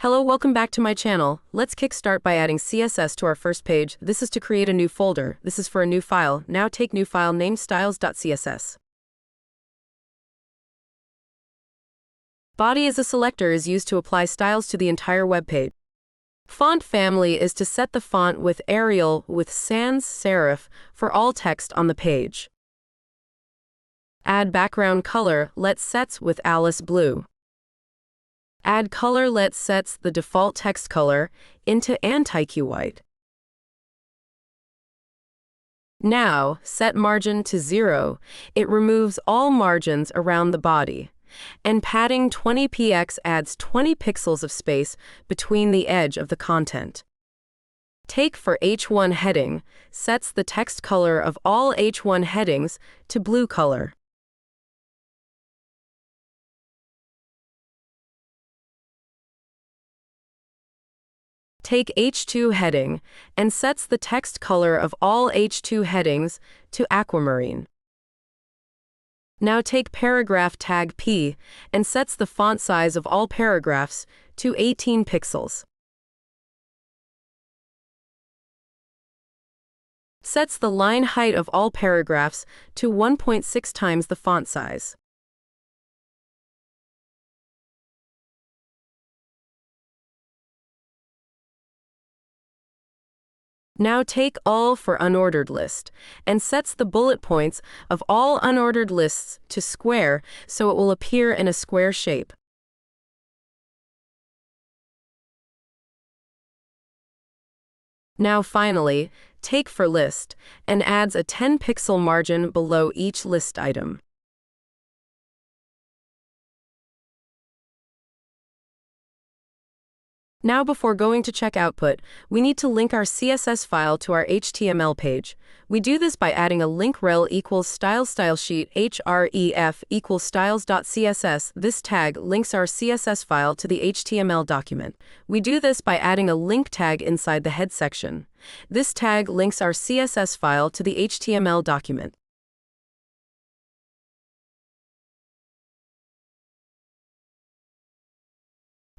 Hello, welcome back to my channel. Let's kickstart by adding CSS to our first page. This is to create a new folder. This is for a new file. Now take new file named styles.css. Body as a selector is used to apply styles to the entire web page. Font family is to set the font with Arial with sans serif for all text on the page. Add background color, let sets with Alice Blue. Add color, let sets the default text color into antique white. Now, set margin to 0. It removes all margins around the body. And padding 20px adds 20 pixels of space between the edge of the content. Take for H1 heading, sets the text color of all H1 headings to blue color. Take H2 heading and sets the text color of all H2 headings to aquamarine. Now take paragraph tag P and sets the font size of all paragraphs to 18 pixels. Sets the line height of all paragraphs to 1.6 times the font size. Now take all for unordered list and sets the bullet points of all unordered lists to square so it will appear in a square shape. Now finally, take for list and adds a 10 pixel margin below each list item. Now before going to check output, we need to link our CSS file to our HTML page. We do this by adding a link rel equals stylesheet href equals styles.css. This tag links our CSS file to the HTML document. We do this by adding a link tag inside the head section. This tag links our CSS file to the HTML document.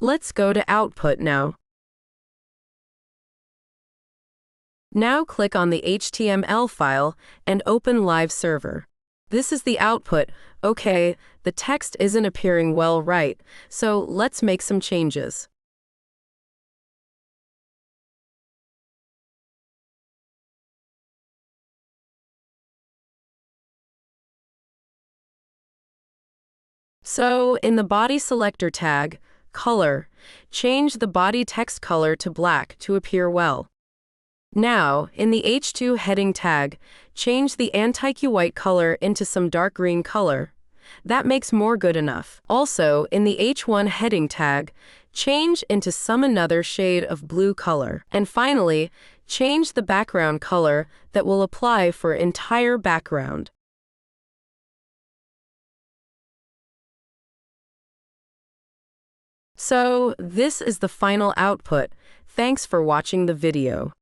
Let's go to Output now. Now click on the HTML file and open Live Server. This is the output. Okay, the text isn't appearing well right, so let's make some changes. So, in the body selector tag, Color, change the body text color to black to appear well. Now, in the H2 heading tag, change the antique white color into some dark green color. That makes more good enough. Also, in the H1 heading tag, change into some another shade of blue color. And finally, change the background color that will apply for entire background. So, this is the final output. Thanks for watching the video.